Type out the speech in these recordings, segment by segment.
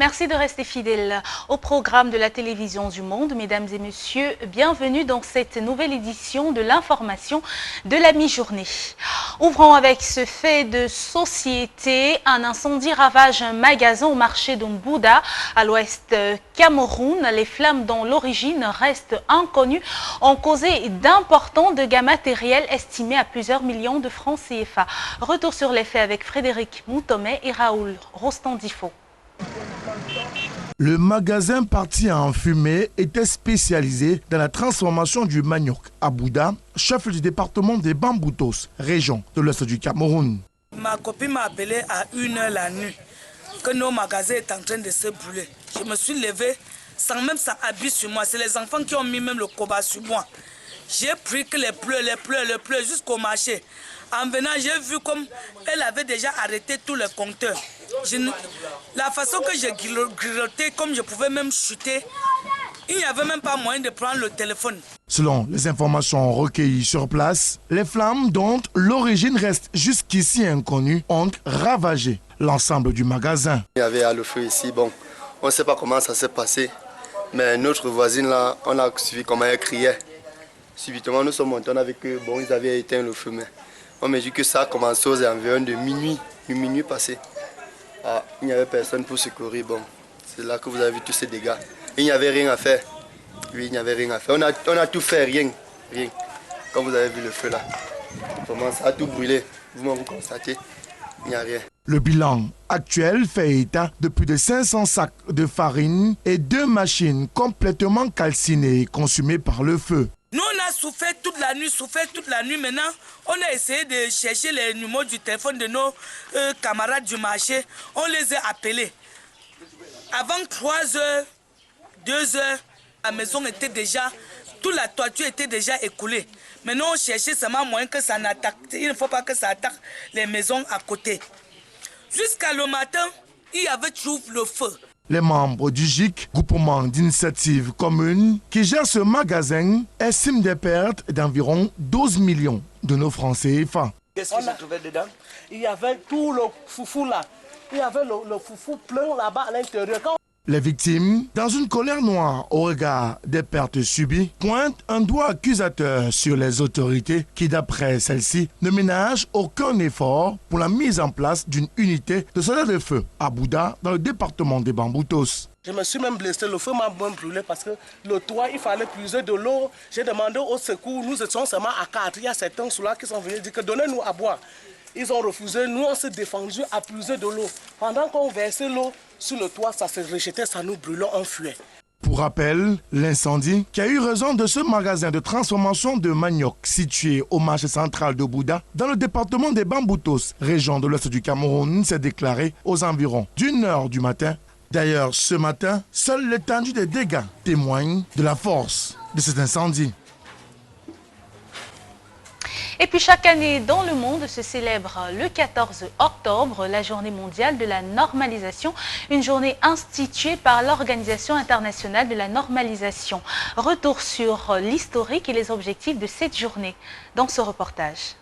Merci de rester fidèles au programme de la télévision du Monde. Mesdames et messieurs, bienvenue dans cette nouvelle édition de l'information de la mi-journée. Ouvrons avec ce fait de société. Un incendie ravage un magasin au marché d'Umbouda à l'ouest Cameroun. Les flammes dont l'origine reste inconnue ont causé d'importants dégâts matériels estimés à plusieurs millions de francs CFA. Retour sur les faits avec Frédéric Moutomé et Raoul Rostandifo. Le magasin parti en fumée était spécialisé dans la transformation du manioc à Bouda, chef du département des Bamboutos, région de l'ouest du Cameroun. Ma copine m'a appelé à 1h la nuit que nos magasins étaient en train de se brûler. Je me suis levé sans même ça habille sur moi. C'est les enfants qui ont mis même le coba sur moi. J'ai pris que les pleurs jusqu'au marché. En venant, j'ai vu comme elle avait déjà arrêté tous les compteurs. La façon que j'ai grignoté, comme je pouvais même chuter, il n'y avait même pas moyen de prendre le téléphone. Selon les informations recueillies sur place, les flammes dont l'origine reste jusqu'ici inconnue ont ravagé l'ensemble du magasin. Il y avait le feu ici, bon, on ne sait pas comment ça s'est passé, mais notre voisine là, on a suivi comment elle criait. Subitement, nous sommes montés avec eux, bon, ils avaient éteint le feu, mais on m'a dit que ça a commencé aux environs de minuit passé. Ah, il n'y avait personne pour secourir, bon, c'est là que vous avez vu tous ces dégâts. Il n'y avait rien à faire, oui, il n'y avait rien à faire. On a tout fait, rien. Comme vous avez vu le feu là, comment ça a tout brûlé, vous constatez, il n'y a rien. Le bilan actuel fait état de plus de 500 sacs de farine et 2 machines complètement calcinées et consumées par le feu. Nous, on a souffert toute la nuit. Maintenant, on a essayé de chercher les numéros du téléphone de nos camarades du marché. On les a appelés. Avant 3 heures, 2 heures, la maison était déjà, toute la toiture était déjà écoulée. Maintenant, on cherchait seulement moyen que ça n'attaque. Il ne faut pas que ça attaque les maisons à côté. Jusqu'à le matin, il y avait toujours le feu. Les membres du GIC, groupement d'initiative commune, qui gère ce magasin, estiment des pertes d'environ 12 millions de nos francs CFA. Qu'est-ce qui se trouvait dedans? Il y avait tout le foufou là. Il y avait le foufou plein là-bas à l'intérieur. Les victimes, dans une colère noire au regard des pertes subies, pointent un doigt accusateur sur les autorités qui, d'après celles-ci, ne ménagent aucun effort pour la mise en place d'une unité de soldats de feu à Bouda, dans le département des Bamboutos. Je me suis même blessé, le feu m'a bien brûlé parce que le toit, il fallait puiser de l'eau. J'ai demandé au secours, nous étions seulement à 4. Il y a certains sous-là qui sont venus dire que donnez-nous à boire. Ils ont refusé, nous on s'est défendu à puiser de l'eau. Pendant qu'on versait l'eau sur le toit, ça se rejetait, ça nous brûlait, on fuyait. Pour rappel, l'incendie qui a eu raison de ce magasin de transformation de manioc situé au marché central de Bouda, dans le département des Bamboutos, région de l'ouest du Cameroun, s'est déclaré aux environs d'1h du matin. D'ailleurs, ce matin, seule l'étendue des dégâts témoigne de la force de cet incendie. Et puis chaque année dans le monde se célèbre le 14 octobre la journée mondiale de la normalisation, une journée instituée par l'Organisation internationale de la normalisation. Retour sur l'historique et les objectifs de cette journée dans ce reportage.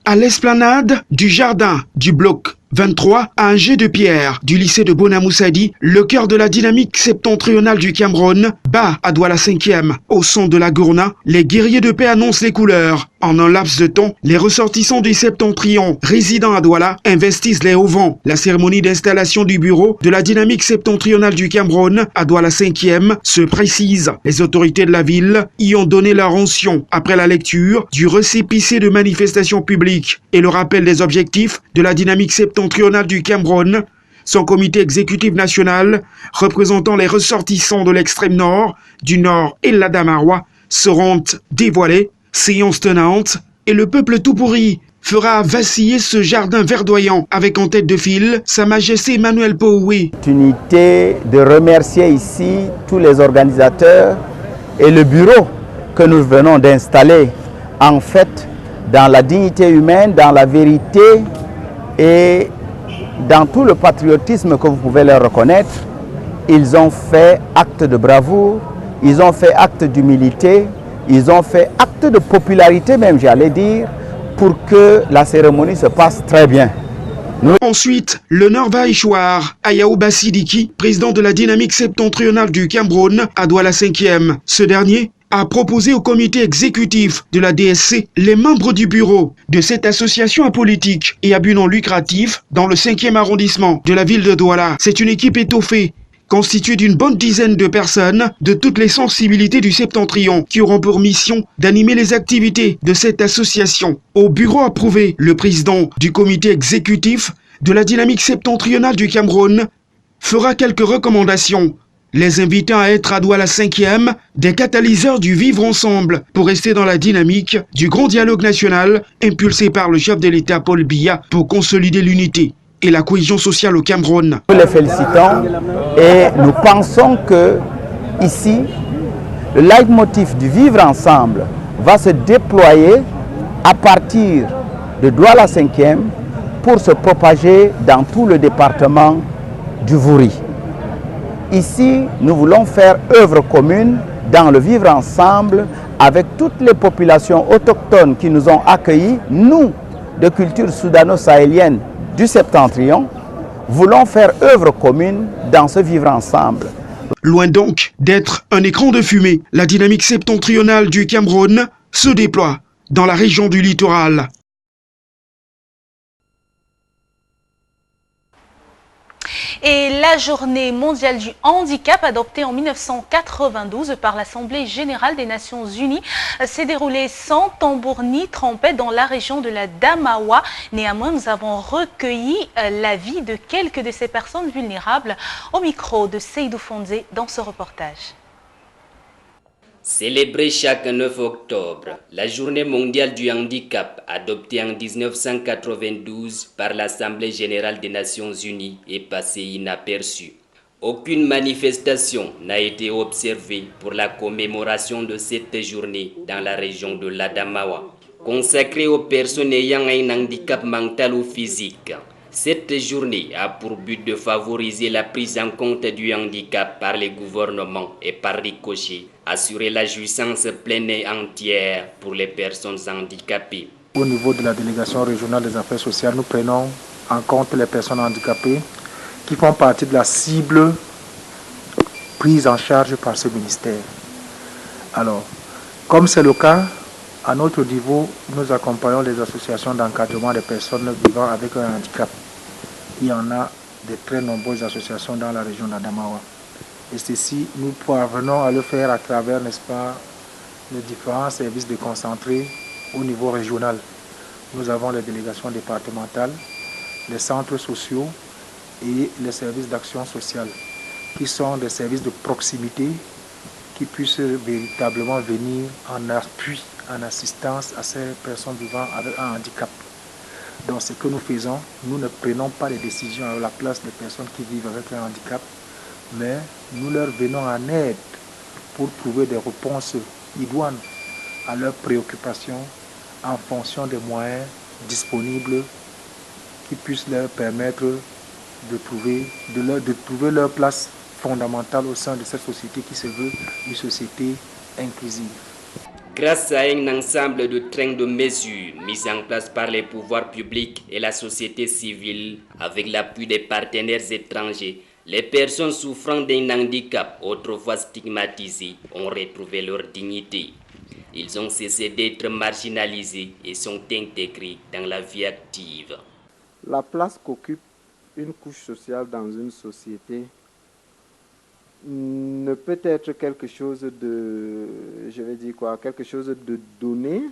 À l'esplanade du jardin du bloc 23, à un jet de pierre du lycée de Bonamoussadi, le cœur de la dynamique septentrionale du Cameroun, bat à Douala 5e. Au son de la gourna, les guerriers de paix annoncent les couleurs. En un laps de temps, les ressortissants du septentrion résidant à Douala investissent les hauts vents. La cérémonie d'installation du bureau de la dynamique septentrionale du Cameroun à Douala 5e se précise. Les autorités de la ville y ont donné leur onction après la lecture du récépissé de manifestation publique et le rappel des objectifs de la dynamique septentrionale du Cameroun. Son comité exécutif national, représentant les ressortissants de l'extrême nord, du nord et la Damarois, seront dévoilés. Séance tenante, et le peuple tout pourri fera vaciller ce jardin verdoyant avec en tête de file Sa Majesté Emmanuel Pououi. L'opportunité de remercier ici tous les organisateurs et le bureau que nous venons d'installer, en fait, dans la dignité humaine, dans la vérité et dans tout le patriotisme que vous pouvez leur reconnaître. Ils ont fait acte de bravoure, ils ont fait acte d'humilité, ils ont fait acte de popularité même, j'allais dire, pour que la cérémonie se passe très bien. Ensuite, l'honneur va échoir à Yaouba Sidiki, président de la dynamique septentrionale du Cameroun, à Douala 5e. Ce dernier a proposé au comité exécutif de la DSC les membres du bureau de cette association apolitique et à but non lucratif dans le 5e arrondissement de la ville de Douala. C'est une équipe étoffée constituée d'une bonne dizaine de personnes de toutes les sensibilités du septentrion qui auront pour mission d'animer les activités de cette association. Au bureau approuvé, le président du comité exécutif de la dynamique septentrionale du Cameroun fera quelques recommandations, les invitant à être à Douala 5e des catalyseurs du vivre ensemble pour rester dans la dynamique du grand dialogue national impulsé par le chef de l'État Paul Biya pour consolider l'unité et la cohésion sociale au Cameroun. Nous les félicitons et nous pensons que ici, le leitmotiv du vivre ensemble va se déployer à partir de Douala 5e pour se propager dans tout le département du Vouri. Ici, nous voulons faire œuvre commune dans le vivre ensemble avec toutes les populations autochtones qui nous ont accueillis. Nous, de culture soudano-sahélienne du septentrion, voulons faire œuvre commune dans ce vivre ensemble. Loin donc d'être un écran de fumée, la dynamique septentrionale du Cameroun se déploie dans la région du littoral. Et la journée mondiale du handicap, adoptée en 1992 par l'Assemblée générale des Nations Unies, s'est déroulée sans tambour ni trompette dans la région de la Damawa. Néanmoins, nous avons recueilli l'avis de quelques de ces personnes vulnérables au micro de Seydou Fondé dans ce reportage. Célébrée chaque 9 octobre, la journée mondiale du handicap, adoptée en 1992 par l'Assemblée générale des Nations unies, est passée inaperçue. Aucune manifestation n'a été observée pour la commémoration de cette journée dans la région de l'Adamawa. Consacrée aux personnes ayant un handicap mental ou physique, cette journée a pour but de favoriser la prise en compte du handicap par les gouvernements et par ricochet, assurer la jouissance pleine et entière pour les personnes handicapées. Au niveau de la délégation régionale des affaires sociales, nous prenons en compte les personnes handicapées qui font partie de la cible prise en charge par ce ministère. Alors, comme c'est le cas, à notre niveau, nous accompagnons les associations d'encadrement des personnes vivant avec un handicap. Il y en a de très nombreuses associations dans la région d'Adamawa. Et ceci, nous parvenons à le faire à travers, n'est-ce pas, les différents services déconcentrés au niveau régional. Nous avons les délégations départementales, les centres sociaux et les services d'action sociale, qui sont des services de proximité qui puissent véritablement venir en appui, en assistance à ces personnes vivant avec un handicap. Donc ce que nous faisons, nous ne prenons pas les décisions à la place des personnes qui vivent avec un handicap, mais nous leur venons en aide pour trouver des réponses idoines à leurs préoccupations en fonction des moyens disponibles qui puissent leur permettre de trouver leur place fondamentale au sein de cette société qui se veut une société inclusive. Grâce à un ensemble de trains de mesures mis en place par les pouvoirs publics et la société civile, avec l'appui des partenaires étrangers, les personnes souffrant d'un handicap autrefois stigmatisées ont retrouvé leur dignité. Ils ont cessé d'être marginalisés et sont intégrés dans la vie active. La place qu'occupe une couche sociale dans une société ne peut être quelque chose de, quelque chose de donné.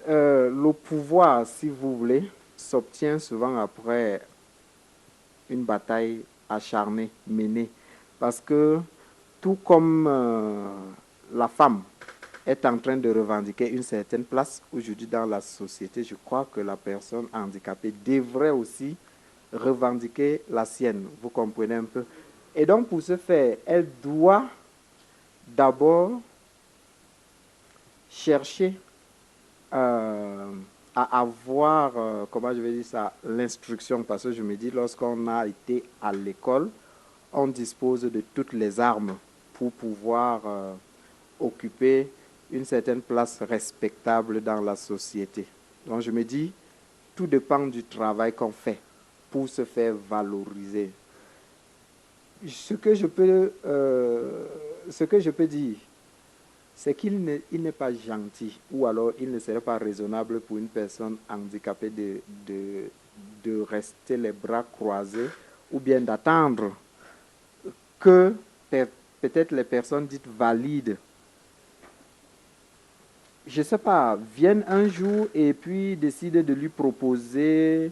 Le pouvoir, si vous voulez, s'obtient souvent après une bataille acharnée, menée. Parce que tout comme la femme est en train de revendiquer une certaine place aujourd'hui dans la société, je crois que la personne handicapée devrait aussi revendiquer la sienne, vous comprenez un peu. Et donc pour ce faire, elle doit d'abord chercher à avoir, comment je vais dire ça, l'instruction, parce que je me dis, lorsqu'on a été à l'école, on dispose de toutes les armes pour pouvoir occuper une certaine place respectable dans la société. Donc je me dis, tout dépend du travail qu'on fait pour se faire valoriser. Ce que je peux dire, c'est qu'il n'est pas gentil, ou alors il ne serait pas raisonnable pour une personne handicapée de rester les bras croisés, ou bien d'attendre que peut-être les personnes dites valides, je ne sais pas, viennent un jour et puis décident de lui proposer,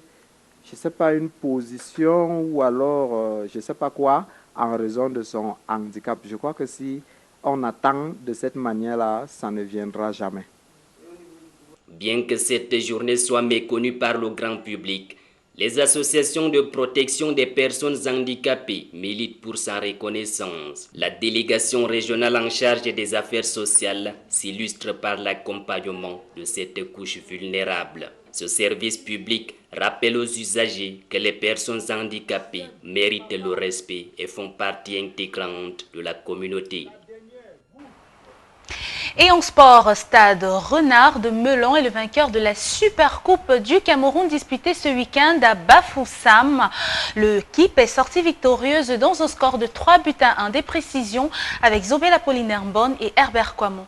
je ne sais pas, une position ou alors je ne sais pas quoi, en raison de son handicap. Je crois que si on attend de cette manière-là, ça ne viendra jamais. Bien que cette journée soit méconnue par le grand public, les associations de protection des personnes handicapées militent pour sa reconnaissance. La délégation régionale en charge des affaires sociales s'illustre par l'accompagnement de cette couche vulnérable. Ce service public rappelle aux usagers que les personnes handicapées méritent le respect et font partie intégrante de la communauté. Et en sport, Stade Renard de Melon est le vainqueur de la Super Coupe du Cameroun disputée ce week-end à Bafoussam. L'équipe est sortie victorieuse dans un score de 3-1 des précisions avec Zobel Apollinaire Mbonne et Herbert Kwamo.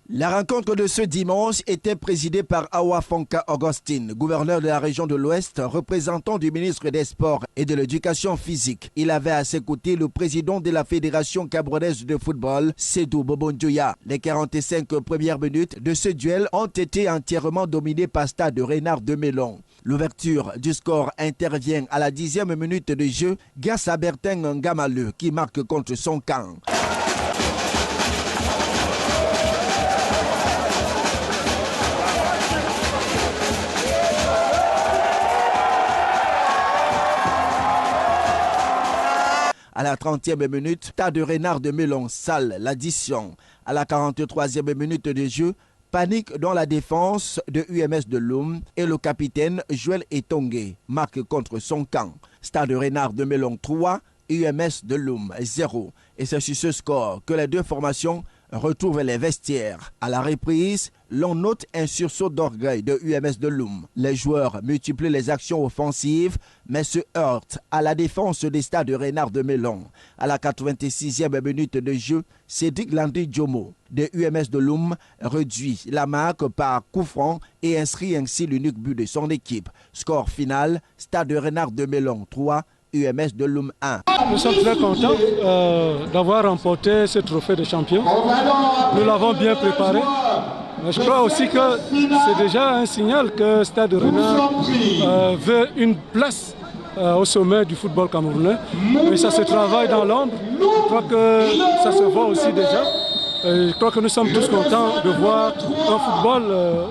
La rencontre de ce dimanche était présidée par Awa Fonka Augustine, gouverneur de la région de l'Ouest, représentant du ministre des Sports et de l'Éducation physique. Il avait à ses côtés le président de la Fédération camerounaise de football, Sédou Bobondjoya. Les 45 premières minutes de ce duel ont été entièrement dominées par Stade Renard de Melon. L'ouverture du score intervient à la 10e minute de jeu grâce à Bertin Ngamaleu qui marque contre son camp. À la 30e minute, Stade Renard de Melon sale l'addition. À la 43e minute de jeu, panique dans la défense de UMS de Loum et le capitaine Joël Etongue marque contre son camp. Stade Renard de Melon 3, UMS de Loum 0. Et c'est sur ce score que les deux formations retrouvent les vestiaires. À la reprise, l'on note un sursaut d'orgueil de UMS de Loum. Les joueurs multiplient les actions offensives, mais se heurtent à la défense des Stades Renard de Melon. À la 86e minute de jeu, Cédric Landry Djomo de UMS de Loum réduit la marque par coup franc et inscrit ainsi l'unique but de son équipe. Score final, Stade Renard de Melon 3, UMS de Loum 1. Nous sommes très contents d'avoir remporté ce trophée de champion. Nous l'avons bien préparé. Mais je crois aussi que c'est déjà un signal que Stade Renard veut une place au sommet du football camerounais. Mais ça se travaille dans l'ombre. Je crois que ça se voit aussi déjà. Je crois que nous sommes tous contents de voir un football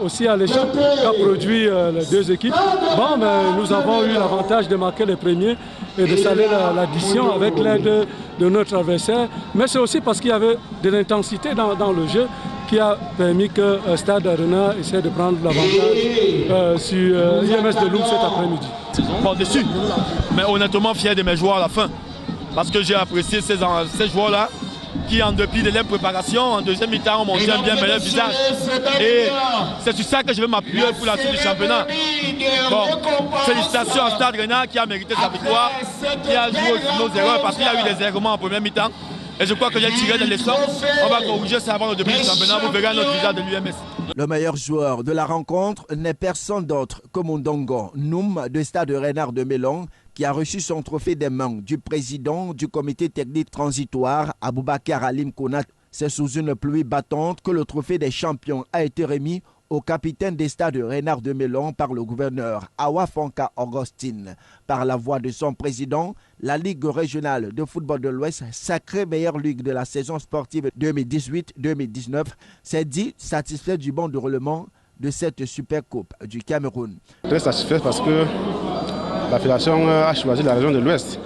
aussi alléchant qu'a produit les deux équipes. Bon, mais nous avons eu l'avantage de marquer les premiers et de saler l'addition avec l'aide de notre adversaire. Mais c'est aussi parce qu'il y avait de l'intensité dans le jeu qui a permis que Stade Renard essaie de prendre l'avantage sur IMS de Loum cet après-midi. Par-dessus, mais honnêtement fier de mes joueurs à la fin. Parce que j'ai apprécié ces joueurs-là qui, en dépit de leur préparation, en deuxième mi-temps, ont montré un bien meilleur visage. Et c'est sur ça que je vais m'appuyer pour la suite du championnat. Bon, félicitations à Stade Renard qui a mérité sa victoire, qui a joué nos erreurs parce qu'il y a eu des errements en première mi-temps. Et je crois que j'ai tiré des leçons. On va corriger ça avant le début du championnat. Vous verrez notre visage de l'UMS. Le meilleur joueur de la rencontre n'est personne d'autre que Mondongo Noum de Stade Renard de Melon, qui a reçu son trophée des mains du président du comité technique transitoire, Aboubakar Alim Konat. C'est sous une pluie battante que le trophée des champions a été remis au capitaine des Stades Renard de Melon par le gouverneur Awa Fonka Augustine. Par la voix de son président, la Ligue régionale de football de l'Ouest, sacrée meilleure ligue de la saison sportive 2018-2019, s'est dit satisfait du bon déroulement de cette Super Coupe du Cameroun. Très satisfait parce que la fédération a choisi la région de l'Ouest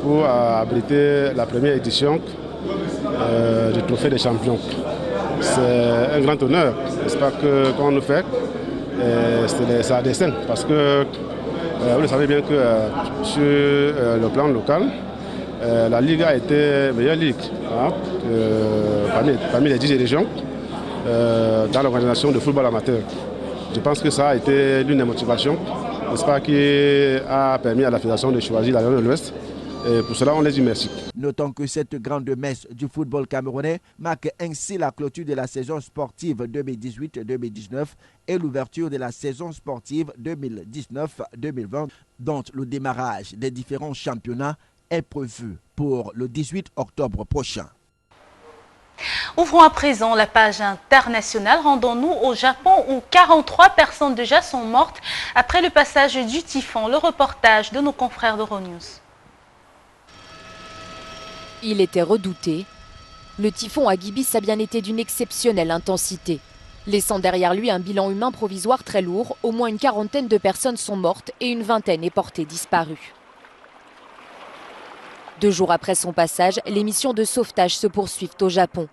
pour abriter la première édition du trophée des champions. C'est un grand honneur, j'espère que quand on nous fait, c'est à dessein parce que vous le savez bien que sur le plan local, La Ligue a été meilleure ligue hein, parmi les 10 régions dans l'organisation de football amateur. Je pense que ça a été l'une des motivations, n'est-ce pas, qui a permis à la fédération de choisir la région de l'Ouest. Et pour cela, on les dit merci. Notons que cette grande messe du football camerounais marque ainsi la clôture de la saison sportive 2018-2019 et l'ouverture de la saison sportive 2019-2020, dont le démarrage des différents championnats est prévu pour le 18 octobre prochain. Ouvrons à présent la page internationale. Rendons-nous au Japon où 43 personnes déjà sont mortes après le passage du typhon. Le reportage de nos confrères d'Euronews. Il était redouté. Le typhon Agibis a bien été d'une exceptionnelle intensité. Laissant derrière lui un bilan humain provisoire très lourd, au moins une quarantaine de personnes sont mortes et une vingtaine est portée disparue. 2 jours après son passage, les missions de sauvetage se poursuivent au Japon.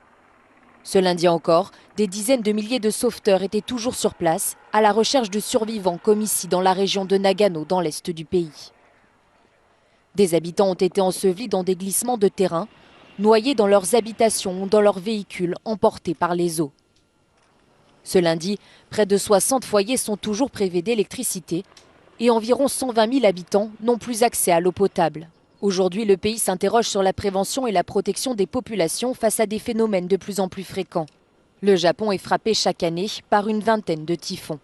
Ce lundi encore, des dizaines de milliers de sauveteurs étaient toujours sur place, à la recherche de survivants comme ici dans la région de Nagano, dans l'est du pays. Des habitants ont été ensevelis dans des glissements de terrain, noyés dans leurs habitations ou dans leurs véhicules emportés par les eaux. Ce lundi, près de 60 foyers sont toujours privés d'électricité et environ 120 000 habitants n'ont plus accès à l'eau potable. Aujourd'hui, le pays s'interroge sur la prévention et la protection des populations face à des phénomènes de plus en plus fréquents. Le Japon est frappé chaque année par une vingtaine de typhons.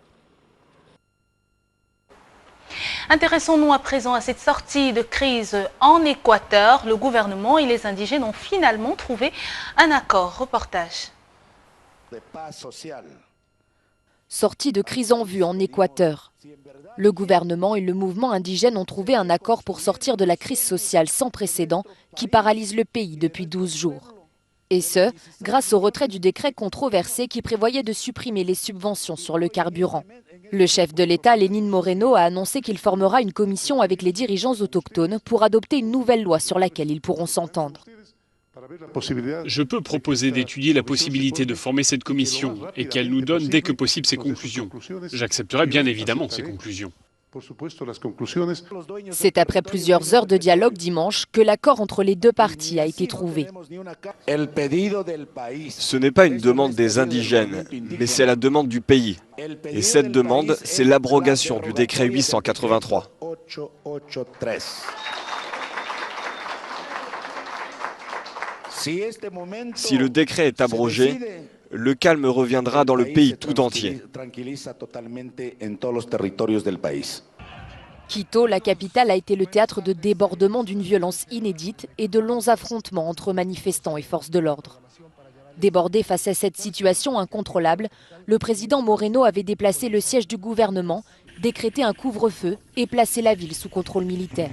Intéressons-nous à présent à cette sortie de crise en Équateur. Le gouvernement et les indigènes ont finalement trouvé un accord. Reportage. Sortie de crise en vue en Équateur. Le gouvernement et le mouvement indigène ont trouvé un accord pour sortir de la crise sociale sans précédent qui paralyse le pays depuis 12 jours. Et ce, grâce au retrait du décret controversé qui prévoyait de supprimer les subventions sur le carburant. Le chef de l'État, Lénin Moreno, a annoncé qu'il formera une commission avec les dirigeants autochtones pour adopter une nouvelle loi sur laquelle ils pourront s'entendre. Je peux proposer d'étudier la possibilité de former cette commission et qu'elle nous donne dès que possible ses conclusions. J'accepterai bien évidemment ces conclusions. C'est après plusieurs heures de dialogue dimanche que l'accord entre les deux parties a été trouvé. Ce n'est pas une demande des indigènes, mais c'est la demande du pays. Et cette demande, c'est l'abrogation du décret 883. Si le décret est abrogé, le calme reviendra dans le pays tout entier. Quito, la capitale, a été le théâtre de débordements d'une violence inédite et de longs affrontements entre manifestants et forces de l'ordre. Débordé face à cette situation incontrôlable, le président Moreno avait déplacé le siège du gouvernement, décrété un couvre-feu et placé la ville sous contrôle militaire.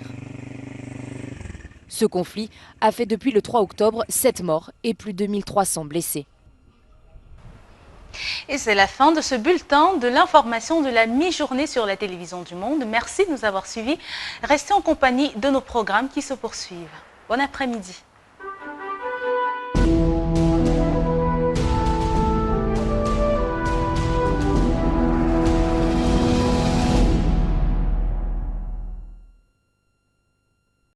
Ce conflit a fait depuis le 3 octobre 7 morts et plus de 1300 blessés. Et c'est la fin de ce bulletin de l'information de la mi-journée sur la télévision du Monde. Merci de nous avoir suivis. Restez en compagnie de nos programmes qui se poursuivent. Bon après-midi.